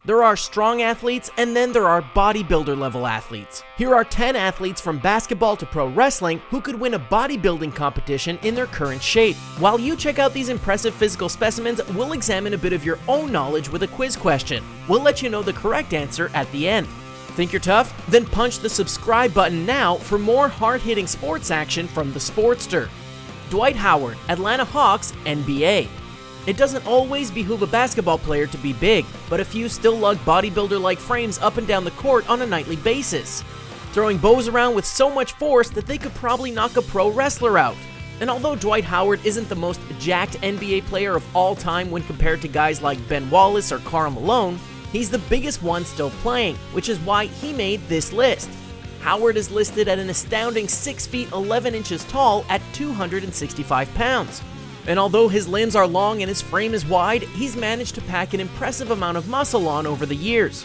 There are strong athletes, and then there are bodybuilder level athletes. Here are 10 athletes from basketball to pro wrestling who could win a bodybuilding competition in their current shape. While you check out these impressive physical specimens, we'll examine a bit of your own knowledge with a quiz question. We'll let you know the correct answer at the end. Think you're tough? Then punch the subscribe button now for more hard-hitting sports action from the Sportster. Dwight Howard, Atlanta Hawks, NBA. It doesn't always behoove a basketball player to be big, but a few still lug bodybuilder-like frames up and down the court on a nightly basis, throwing bows around with so much force that they could probably knock a pro wrestler out. And although Dwight Howard isn't the most jacked NBA player of all time when compared to guys like Ben Wallace or Karl Malone, he's the biggest one still playing, which is why he made this list. Howard is listed at an astounding 6 feet 11 inches tall at 265 pounds. And although his limbs are long and his frame is wide, he's managed to pack an impressive amount of muscle on over the years.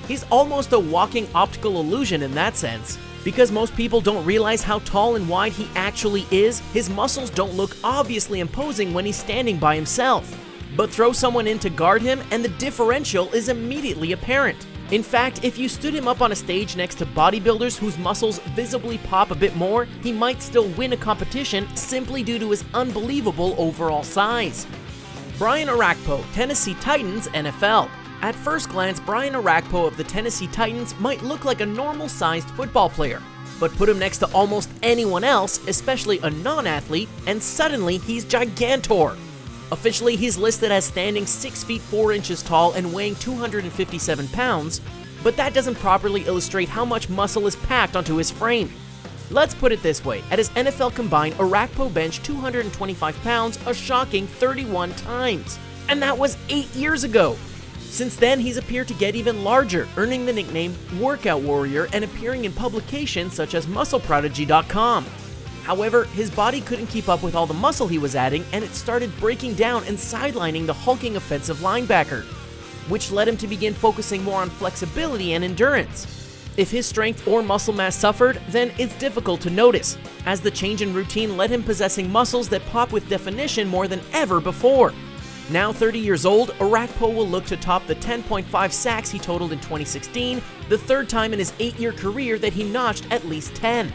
He's almost a walking optical illusion in that sense. Because most people don't realize how tall and wide he actually is, his muscles don't look obviously imposing when he's standing by himself. But throw someone in to guard him and the differential is immediately apparent. In fact, if you stood him up on a stage next to bodybuilders whose muscles visibly pop a bit more, he might still win a competition simply due to his unbelievable overall size. Brian Orakpo, Tennessee Titans, NFL. At first glance, Brian Orakpo of the Tennessee Titans might look like a normal-sized football player, but put him next to almost anyone else, especially a non-athlete, and suddenly he's gigantor. Officially, he's listed as standing 6 feet 4 inches tall and weighing 257 pounds, but that doesn't properly illustrate how much muscle is packed onto his frame. Let's put it this way, at his NFL combine, Orakpo benched 225 pounds a shocking 31 times. And that was 8 years ago! Since then, he's appeared to get even larger, earning the nickname Workout Warrior and appearing in publications such as MuscleProdigy.com. However, his body couldn't keep up with all the muscle he was adding, and it started breaking down and sidelining the hulking offensive linebacker, which led him to begin focusing more on flexibility and endurance. If his strength or muscle mass suffered, then it's difficult to notice, as the change in routine led him possessing muscles that pop with definition more than ever before. Now 30 years old, Orakpo will look to top the 10.5 sacks he totaled in 2016, the third time in his 8-year career that he notched at least 10.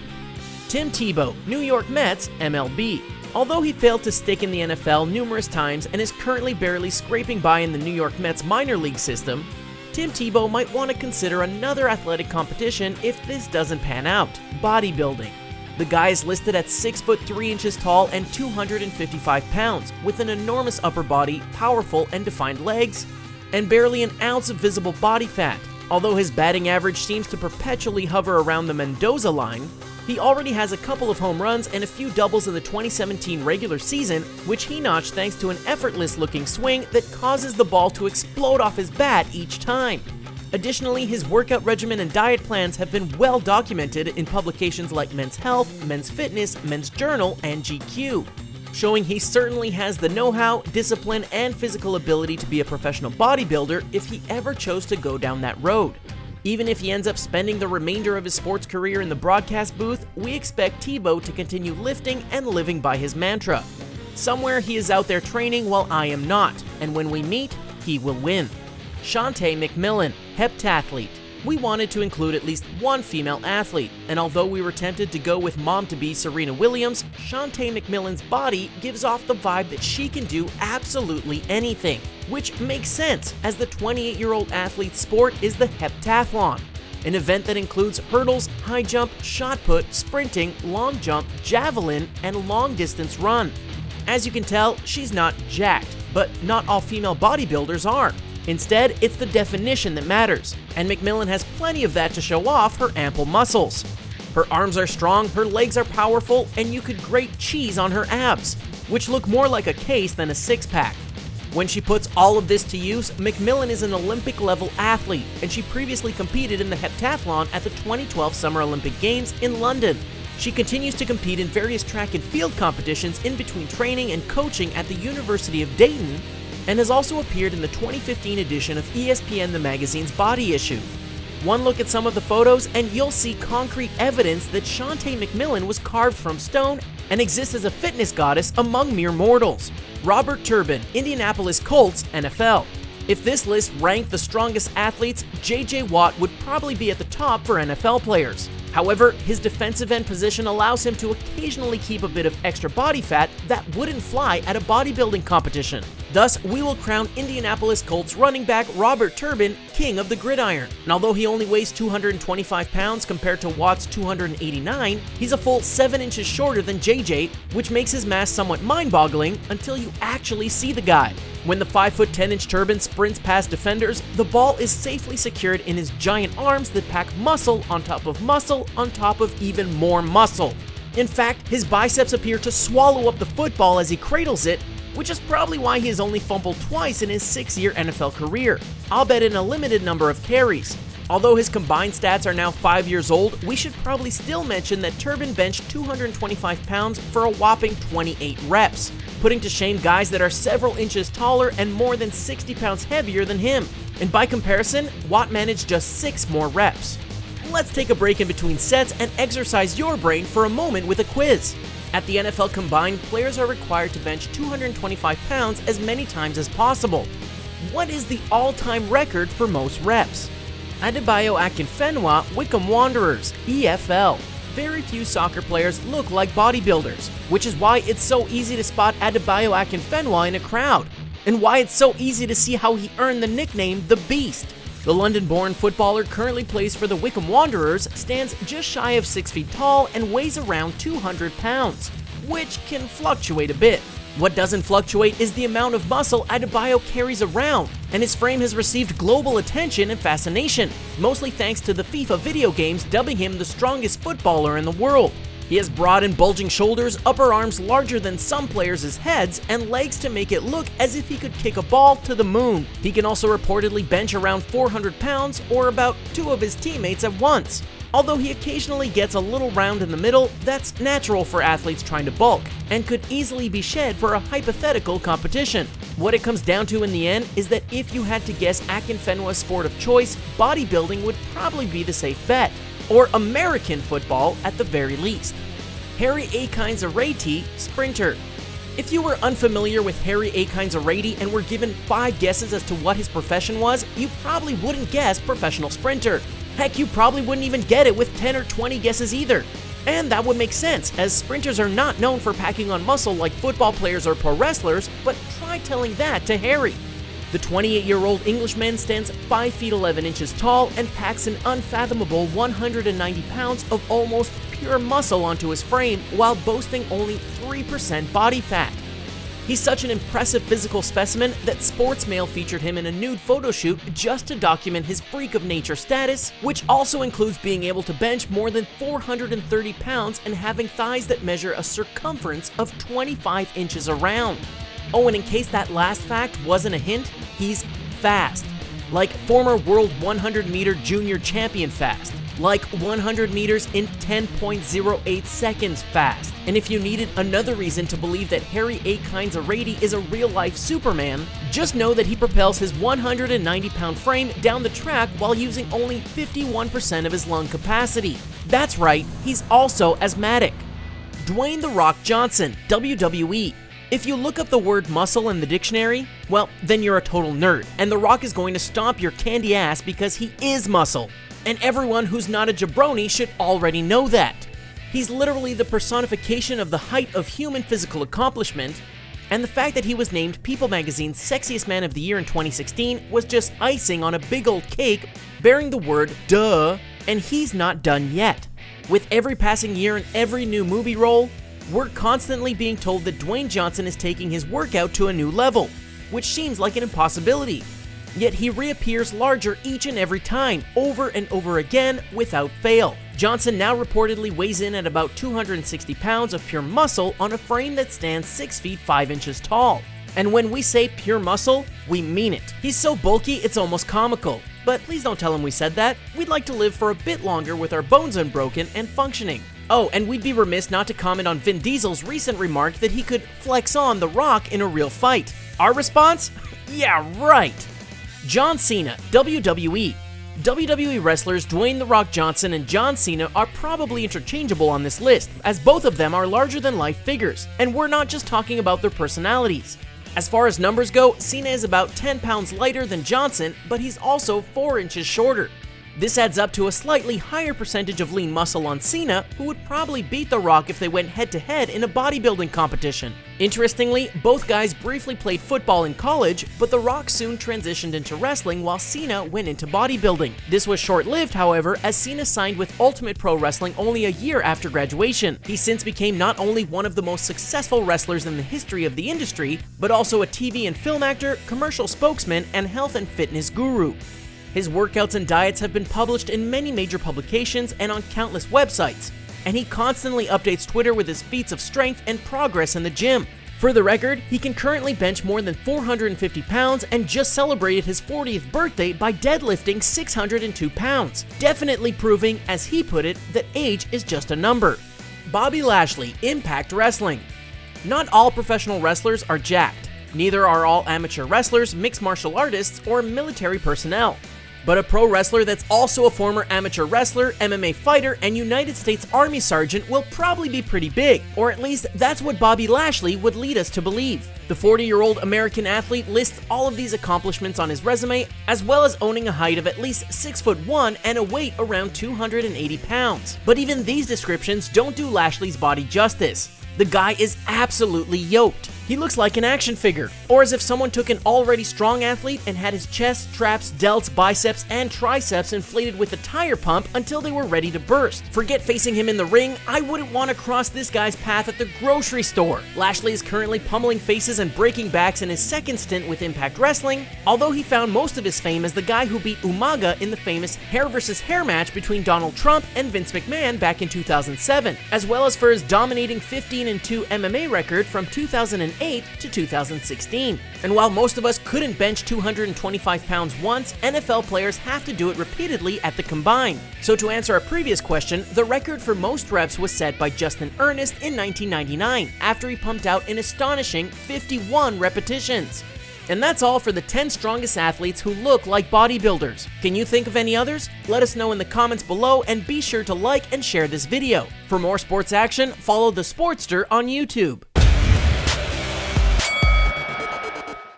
Tim Tebow, New York Mets, MLB. Although he failed to stick in the NFL numerous times and is currently barely scraping by in the New York Mets minor league system, Tim Tebow might want to consider another athletic competition if this doesn't pan out: bodybuilding. The guy is listed at 6 foot 3 inches tall and 255 pounds, with an enormous upper body, powerful and defined legs, and barely an ounce of visible body fat. Although his batting average seems to perpetually hover around the Mendoza line, he already has a couple of home runs and a few doubles in the 2017 regular season, which he notched thanks to an effortless-looking swing that causes the ball to explode off his bat each time. Additionally, his workout regimen and diet plans have been well documented in publications like Men's Health, Men's Fitness, Men's Journal, and GQ, showing he certainly has the know-how, discipline, and physical ability to be a professional bodybuilder if he ever chose to go down that road. Even if he ends up spending the remainder of his sports career in the broadcast booth, we expect Tebow to continue lifting and living by his mantra. Somewhere he is out there training while I am not, and when we meet, he will win. Shantae McMillan, heptathlete. We wanted to include at least one female athlete, and although we were tempted to go with mom-to-be Serena Williams, Shantae McMillan's body gives off the vibe that she can do absolutely anything, which makes sense as the 28-year-old athlete's sport is the heptathlon, an event that includes hurdles, high jump, shot put, sprinting, long jump, javelin, and long distance run. As you can tell, she's not jacked, but not all female bodybuilders are. Instead, it's the definition that matters, and McMillan has plenty of that to show off her ample muscles. Her arms are strong, her legs are powerful, and you could grate cheese on her abs, which look more like a case than a six-pack. When she puts all of this to use, McMillan is an Olympic-level athlete, and she previously competed in the heptathlon at the 2012 Summer Olympic Games in London. She continues to compete in various track and field competitions in between training and coaching at the University of Dayton, and has also appeared in the 2015 edition of ESPN The Magazine's Body issue. One look at some of the photos and you'll see concrete evidence that Shantae McMillan was carved from stone and exists as a fitness goddess among mere mortals. Robert Turbin, Indianapolis Colts, NFL. If this list ranked the strongest athletes, JJ Watt would probably be at the top for NFL players. However, his defensive end position allows him to occasionally keep a bit of extra body fat that wouldn't fly at a bodybuilding competition. Thus, we will crown Indianapolis Colts running back Robert Turbin king of the gridiron. And although he only weighs 225 pounds compared to Watt's 289, he's a full 7 inches shorter than JJ, which makes his mass somewhat mind-boggling until you actually see the guy. When the 5'10" Turbin sprints past defenders, the ball is safely secured in his giant arms that pack muscle on top of muscle on top of even more muscle. In fact, his biceps appear to swallow up the football as he cradles it, which is probably why he has only fumbled twice in his 6-year NFL career, I'll bet in a limited number of carries. Although his combined stats are now 5 years old, we should probably still mention that Turbin benched 225 pounds for a whopping 28 reps, putting to shame guys that are several inches taller and more than 60 pounds heavier than him. And by comparison, Watt managed just 6 more reps. Let's take a break in between sets and exercise your brain for a moment with a quiz. At the NFL Combine, players are required to bench 225 pounds as many times as possible. What is the all-time record for most reps? Adebayo Akinfenwa, Wickham Wanderers, EFL. Very few soccer players look like bodybuilders, which is why it's so easy to spot Adebayo Akinfenwa in a crowd, and why it's so easy to see how he earned the nickname The Beast. The London-born footballer currently plays for the Wickham Wanderers, stands just shy of 6 feet tall, and weighs around 200 pounds, which can fluctuate a bit. What doesn't fluctuate is the amount of muscle Adebayo carries around, and his frame has received global attention and fascination, mostly thanks to the FIFA video games dubbing him the strongest footballer in the world. He has broad and bulging shoulders, upper arms larger than some players' heads, and legs to make it look as if he could kick a ball to the moon. He can also reportedly bench around 400 pounds, or about 2 of his teammates at once. Although he occasionally gets a little round in the middle, that's natural for athletes trying to bulk, and could easily be shed for a hypothetical competition. What it comes down to in the end is that if you had to guess Akinfenwa's sport of choice, bodybuilding would probably be the safe bet, or American football at the very least. Harry Aikines-Aryeetey, sprinter. If you were unfamiliar with Harry Aikines-Aryeetey and were given 5 guesses as to what his profession was, you probably wouldn't guess professional sprinter. Heck, you probably wouldn't even get it with 10 or 20 guesses either. And that would make sense, as sprinters are not known for packing on muscle like football players or pro wrestlers, but try telling that to Harry. The 28-year-old Englishman stands 5 feet 11 inches tall and packs an unfathomable 190 pounds of almost pure muscle onto his frame while boasting only 3% body fat. He's such an impressive physical specimen that Sportsmail featured him in a nude photo shoot just to document his freak of nature status, which also includes being able to bench more than 430 pounds and having thighs that measure a circumference of 25 inches around. Oh, and in case that last fact wasn't a hint, he's fast. Like former world 100 meter junior champion fast. Like 100 meters in 10.08 seconds fast. And if you needed another reason to believe that Harry Aikines-Aryeetey is a real-life Superman, just know that he propels his 190-pound frame down the track while using only 51% of his lung capacity. That's right, he's also asthmatic. Dwayne "The Rock" Johnson, WWE. If you look up the word muscle in the dictionary, well, then you're a total nerd, and The Rock is going to stomp your candy ass because he is muscle. And everyone who's not a jabroni should already know that. He's literally the personification of the height of human physical accomplishment, and the fact that he was named People Magazine's Sexiest Man of the Year in 2016 was just icing on a big old cake bearing the word duh, and he's not done yet. With every passing year and every new movie role, we're constantly being told that Dwayne Johnson is taking his workout to a new level, which seems like an impossibility. Yet he reappears larger each and every time, over and over again, without fail. Johnson now reportedly weighs in at about 260 pounds of pure muscle on a frame that stands 6 feet 5 inches tall. And when we say pure muscle, we mean it. He's so bulky, it's almost comical. But please don't tell him we said that. We'd like to live for a bit longer with our bones unbroken and functioning. Oh, and we'd be remiss not to comment on Vin Diesel's recent remark that he could flex on The Rock in a real fight. Our response? Yeah, right. John Cena, WWE. WWE wrestlers Dwayne "The Rock" Johnson and John Cena are probably interchangeable on this list, as both of them are larger-than-life figures, and we're not just talking about their personalities. As far as numbers go, Cena is about 10 pounds lighter than Johnson, but he's also 4 inches shorter. This adds up to a slightly higher percentage of lean muscle on Cena, who would probably beat The Rock if they went head-to-head in a bodybuilding competition. Interestingly, both guys briefly played football in college, but The Rock soon transitioned into wrestling while Cena went into bodybuilding. This was short-lived, however, as Cena signed with Ultimate Pro Wrestling only a year after graduation. He since became not only one of the most successful wrestlers in the history of the industry, but also a TV and film actor, commercial spokesman, and health and fitness guru. His workouts and diets have been published in many major publications and on countless websites, and he constantly updates Twitter with his feats of strength and progress in the gym. For the record, he can currently bench more than 450 pounds and just celebrated his 40th birthday by deadlifting 602 pounds, definitely proving, as he put it, that age is just a number. Bobby Lashley, Impact Wrestling. Not all professional wrestlers are jacked. Neither are all amateur wrestlers, mixed martial artists, or military personnel. But a pro wrestler that's also a former amateur wrestler, MMA fighter, and United States Army sergeant will probably be pretty big, or at least that's what Bobby Lashley would lead us to believe. The 40-year-old American athlete lists all of these accomplishments on his resume, as well as owning a height of at least 6'1" and a weight around 280 pounds. But even these descriptions don't do Lashley's body justice. The guy is absolutely yoked. He looks like an action figure, or as if someone took an already strong athlete and had his chest, traps, delts, biceps, and triceps inflated with a tire pump until they were ready to burst. Forget facing him in the ring, I wouldn't want to cross this guy's path at the grocery store. Lashley is currently pummeling faces and breaking backs in his second stint with Impact Wrestling, although he found most of his fame as the guy who beat Umaga in the famous hair versus hair match between Donald Trump and Vince McMahon back in 2007, as well as for his dominating 15-2 MMA record from 2008 to 2016. And while most of us couldn't bench 225 pounds once, NFL players have to do it repeatedly at the combine. So to answer our previous question, the record for most reps was set by Justin Ernest in 1999, after he pumped out an astonishing 51 repetitions. And that's all for the 10 strongest athletes who look like bodybuilders. Can you think of any others? Let us know in the comments below, and be sure to like and share this video. For more sports action, follow the Sportster on YouTube.